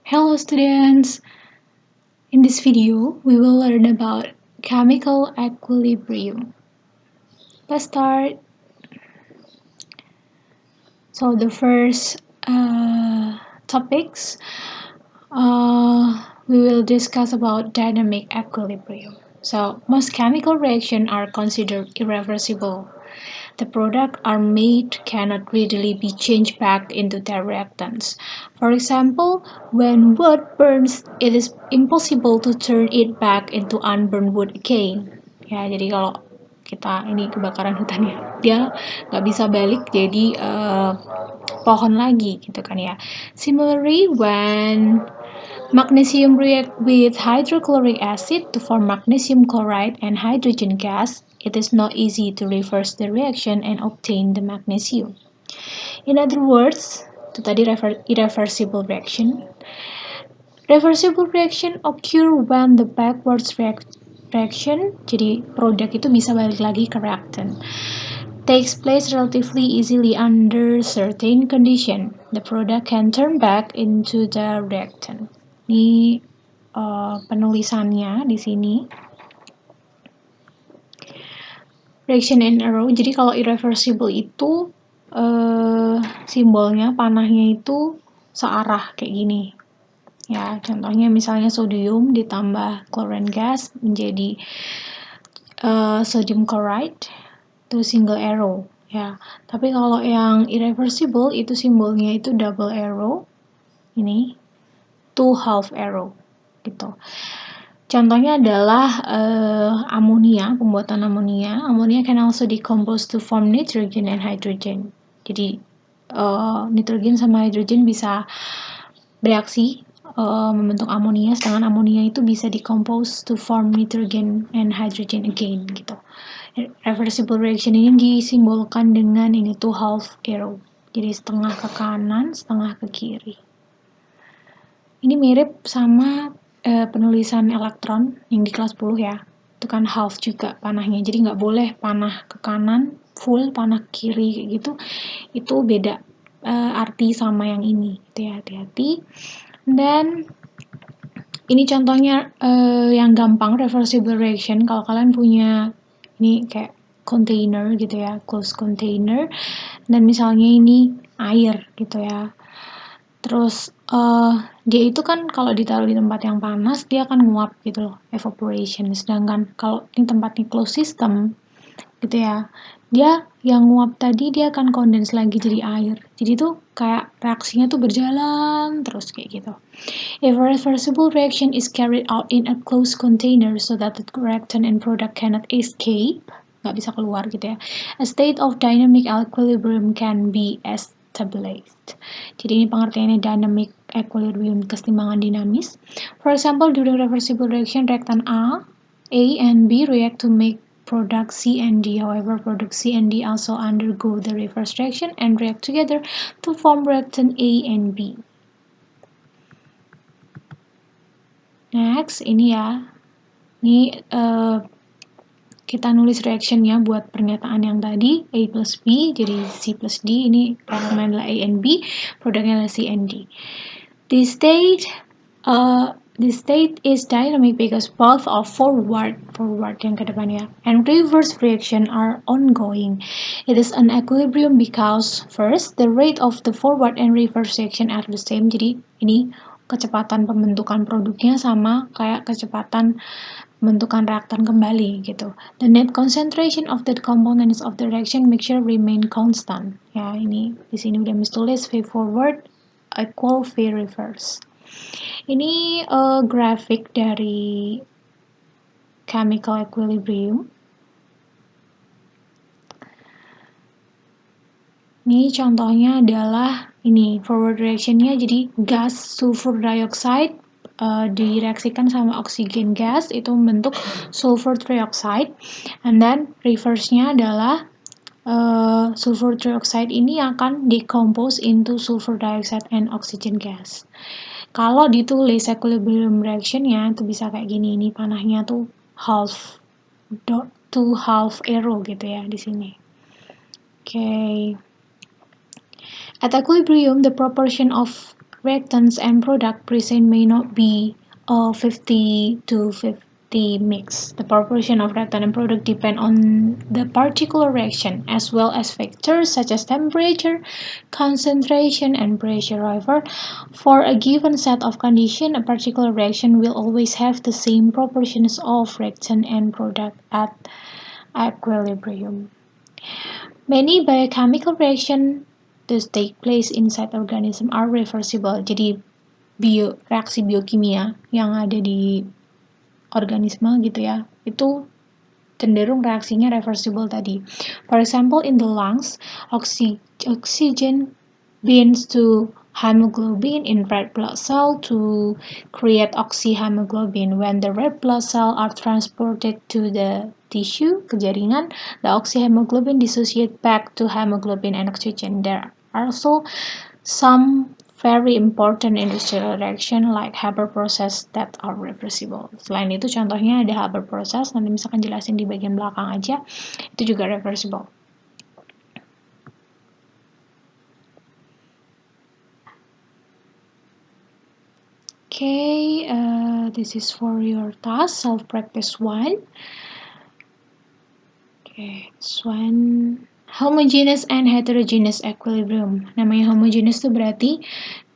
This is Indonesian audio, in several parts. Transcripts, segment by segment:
Hello students! In this video, we will learn about chemical equilibrium. Let's start. So the first topics, we will discuss about dynamic equilibrium. So most chemical reactions are considered irreversible. The products are made cannot readily be changed back into their reactants. For example, when wood burns, it is impossible to turn it back into unburned wood again. Ya, jadi kalau kita ini kebakaran hutannya, dia nggak bisa balik jadi pohon lagi gitu kan ya. Similarly, when magnesium react with hydrochloric acid to form magnesium chloride and hydrogen gas, it is not easy to reverse the reaction and obtain the magnesium. In other words, itu tadi irreversible reaction. Reversible reaction occur when the backwards reaction, jadi produk itu bisa balik lagi ke reactant, takes place relatively easily under certain condition. The product can turn back into the reactant. Ini penulisannya di sini. Reaction and arrow. Jadi kalau irreversible itu simbolnya panahnya itu searah kayak gini. Ya, contohnya misalnya sodium ditambah chlorine gas menjadi sodium chloride itu single arrow. Ya, tapi kalau yang irreversible itu simbolnya itu double arrow. Ini two half arrow gitu. Contohnya adalah amonia, pembuatan amonia. Amonia can also decompose to form nitrogen and hydrogen. Jadi nitrogen sama hydrogen bisa bereaksi membentuk amonia, sedangkan amonia itu bisa decompose to form nitrogen and hydrogen again gitu. Reversible reaction ini disimbolkan dengan ini two half arrow. Jadi setengah ke kanan, setengah ke kiri. Ini mirip sama penulisan elektron yang di kelas 10 ya. Itu kan half juga panahnya. Jadi nggak boleh panah ke kanan, full panah ke kiri kayak gitu. Itu beda arti sama yang ini. Gitu ya, hati-hati. Dan ini contohnya yang gampang reversible reaction. Kalau kalian punya ini kayak container gitu ya, closed container. Dan misalnya ini air gitu ya. Terus dia itu kan kalau ditaruh di tempat yang panas dia akan nguap gitu loh, evaporation. Sedangkan kalau ini tempatnya closed system gitu ya, dia yang nguap tadi dia akan kondens lagi jadi air. Jadi tuh kayak reaksinya tuh berjalan terus kayak gitu. If a reversible reaction is carried out in a closed container so that the reactant and product cannot escape, nggak bisa keluar gitu ya, a state of dynamic equilibrium can be established. Jadi ini pengertiannya dynamic equilibrium, keseimbangan dinamis. For example, during reversible reaction, reactant A and B react to make product C and D. However, product C and D also undergo the reverse reaction and react together to form reactant A and B. Next, ini ya. Ini kita nulis reactionnya buat pernyataan yang tadi, A plus B, jadi C plus D. Ini reaksinya adalah A and B, produknya adalah C and D. This state is dynamic because both are forward yang ke depannya, and reverse reaction are ongoing. It is an equilibrium because first, the rate of the forward and reverse reaction are the same. Jadi ini kecepatan pembentukan produknya sama kayak kecepatan pembentukan reaktan kembali gitu. The net concentration of the components of the reaction mixture remain constant. Ya, ini di sini udah tulis V forward equal V reverse. Ini grafik dari chemical equilibrium. Ini contohnya adalah ini forward reactionnya, jadi gas sulfur dioxide direaksikan sama oksigen gas itu membentuk sulfur trioxide, and then reverse-nya adalah sulfur trioxide ini akan decompose into sulfur dioxide and oxygen gas. Kalau ditulis equilibrium reaction-nya itu bisa kayak gini, ini panahnya tuh half arrow gitu ya di sini. Okay. At equilibrium, the proportion of reactants and product present may not be a 50 to 50 mix. The proportion of reactant and product depend on the particular reaction as well as factors such as temperature, concentration, and pressure. However, for a given set of conditions, a particular reaction will always have the same proportions of reactant and product at equilibrium. Many biochemical reactions that take place inside organism are reversible. Jadi reaksi biokimia yang ada di organisme gitu ya, itu cenderung reaksinya reversible tadi. For example, in the lungs, oxygen binds to hemoglobin in red blood cell to create oxyhemoglobin. When the red blood cells are transported to the tissue, ke jaringan, the oxyhemoglobin dissociate back to hemoglobin and oxygen. There are also some very important industrial reaction like Haber process that are reversible. Selain itu contohnya ada Haber process, nanti misalkan jelasin di bagian belakang aja, itu juga reversible. Okay, this is for your task, self-practice 1. Okay, this one. Homogeneous and heterogeneous equilibrium. Namanya homogeneous itu berarti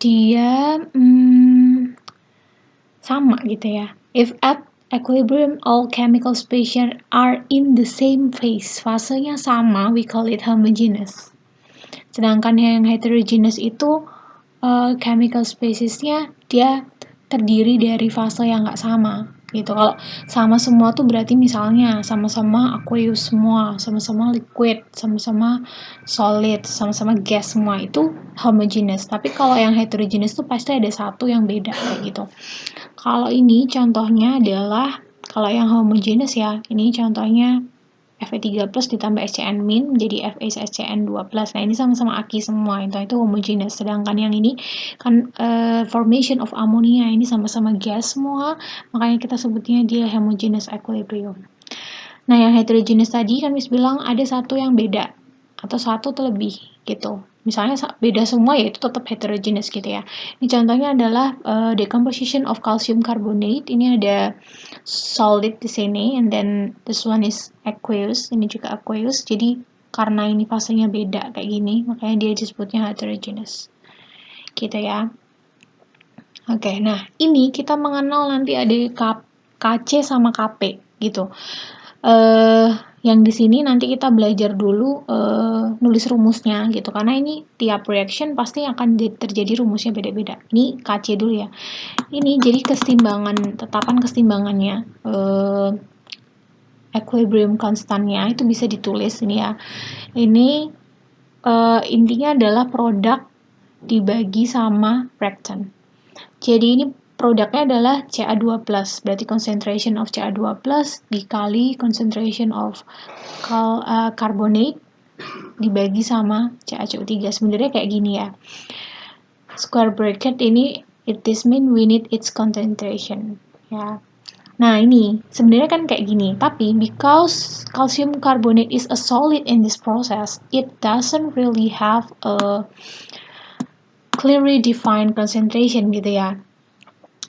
dia sama gitu ya. If at equilibrium all chemical species are in the same phase, fasenya sama, we call it homogeneous. Sedangkan yang heterogeneous itu chemical spesiesnya dia terdiri dari fase yang nggak sama gitu. Kalau sama semua tuh berarti misalnya sama-sama aqueous semua, sama-sama liquid, sama-sama solid, sama-sama gas semua, itu homogeneous. Tapi kalau yang heterogeneous tuh pasti ada satu yang beda kayak gitu. Kalau ini contohnya adalah kalau yang homogeneous ya, ini contohnya Fe3+ ditambah HCN- menjadi FeHCN2+. Nah, ini sama-sama aki semua, itu homogeneous. Sedangkan yang ini kan formation of ammonia, ini sama-sama gas semua, makanya kita sebutnya dia homogeneous equilibrium. Nah, yang heterogeneous tadi kan Miss bilang ada satu yang beda atau satu atau lebih gitu. Misalnya beda semua ya itu tetap heterogeneous gitu ya. Ini contohnya adalah decomposition of calcium carbonate. Ini ada solid di sini, and then this one is aqueous. Ini juga aqueous. Jadi karena ini fasenya beda kayak gini, makanya dia disebutnya heterogeneous. Gitu ya. Oke, nah ini kita mengenal nanti ada KC sama KP gitu. Yang di sini nanti kita belajar dulu nulis rumusnya gitu, karena ini tiap reaction pasti akan terjadi rumusnya beda-beda. Ini KC dulu ya. Ini jadi keseimbangan, tetapan keseimbangannya, equilibrium constantnya itu bisa ditulis ini ya. Ini intinya adalah produk dibagi sama reactant. Jadi ini produknya adalah Ca2+, berarti concentration of Ca2+ dikali concentration of carbonate dibagi sama CaCO3. Sebenarnya kayak gini ya. Square bracket ini, it is mean we need its concentration. Ya. Nah ini sebenarnya kan kayak gini, tapi because calcium carbonate is a solid in this process, it doesn't really have a clearly defined concentration gitu ya.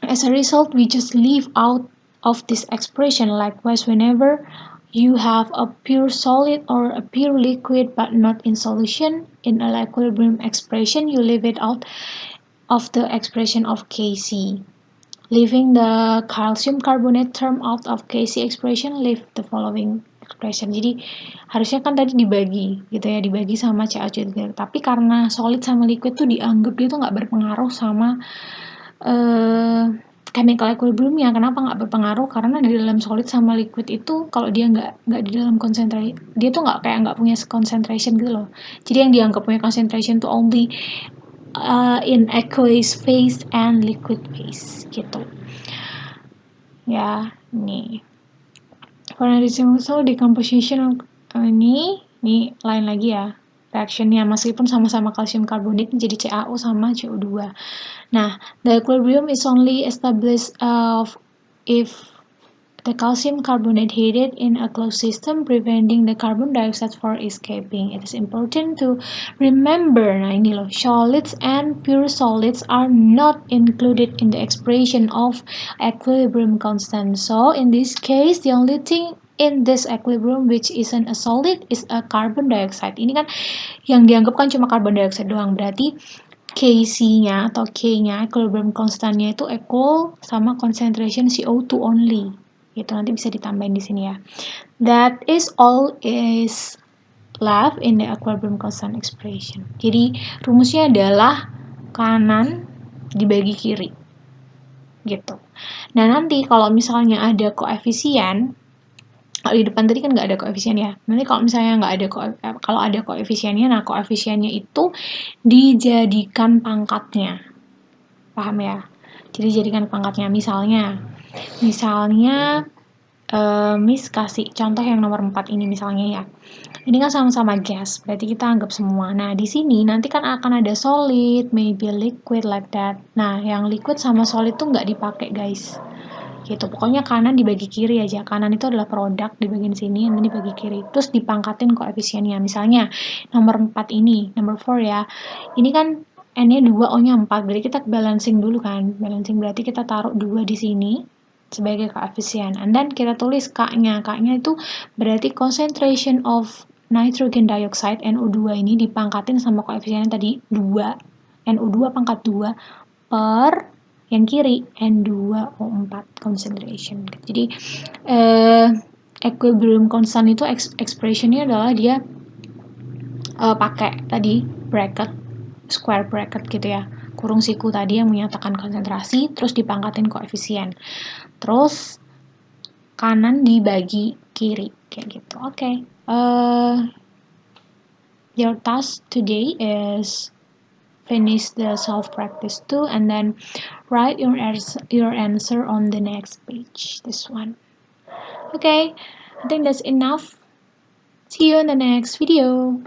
As a result, we just leave out of this expression. Likewise, whenever you have a pure solid or a pure liquid but not in solution in an equilibrium expression, you leave it out of the expression of Kc. Leaving the calcium carbonate term out of Kc expression, leave the following expression. Jadi harusnya kan tadi dibagi gitu ya, dibagi sama CaCO3. Tapi karena solid sama liquid tuh dianggap dia tuh nggak berpengaruh sama chemical equilibriumnya. Kenapa nggak berpengaruh? Karena di dalam solid sama liquid itu kalau dia nggak di dalam konsentrasi, dia tuh nggak punya concentration gitu loh. Jadi yang dianggap punya concentration tuh only in aqueous phase and liquid phase gitu. Ya, nih. For so decomposition ini lain lagi ya. Reactionnya meskipun sama-sama kalsium karbonat menjadi CaO sama CO2. Nah, the equilibrium is only established if the calcium carbonate heated in a closed system, preventing the carbon dioxide from escaping. It is important to remember, nah ini loh, solids and pure solids are not included in the expression of equilibrium constant. So in this case, the only thing in this equilibrium which isn't a solid is a carbon dioxide. Ini kan yang dianggap kan cuma carbon dioxide doang, berarti Kc-nya atau K-nya, equilibrium constantnya itu equal sama concentration CO2 only. Gitu, nanti bisa ditambahin di sini ya. That is all is left in the equilibrium constant expression. Jadi rumusnya adalah kanan dibagi kiri. Gitu. Nah, nanti kalau misalnya ada koefisien, di depan tadi kan nggak ada koefisien ya. Nanti kalau misalnya nggak ada kalau ada koefisiennya, nah koefisiennya itu dijadikan pangkatnya. Paham ya? Jadi jadikan pangkatnya. Misalnya Miss kasih contoh yang nomor 4 ini misalnya ya. Ini kan sama-sama gas, berarti kita anggap semua. Nah, di sini nanti kan akan ada solid, maybe liquid like that. Nah, yang liquid sama solid tuh nggak dipakai, guys. Gitu, pokoknya kanan dibagi kiri aja. Kanan itu adalah produk di bagian sini, yang ini dibagi kiri. Terus dipangkatin koefisiennya. Misalnya, nomor 4 ini, nomor 4 ya. Ini kan N-nya 2, O-nya 4. Berarti kita balancing dulu kan. Balancing berarti kita taruh 2 di sini sebagai koefisien. And then kita tulis K-nya. K-nya itu berarti concentration of nitrogen dioxide NO2 ini dipangkatin sama koefisiennya tadi 2. NO2 pangkat 2 per yang kiri N2O4 concentration. Jadi equilibrium constant itu expressionnya adalah dia pakai tadi bracket, square bracket gitu ya, kurung siku tadi yang menyatakan konsentrasi, terus dipangkatin koefisien, terus kanan dibagi kiri kayak gitu. Oke. Your task today is finish the self practice 2 and then write your answer on the next page, this one. Okay, I think that's enough. See you in the next video.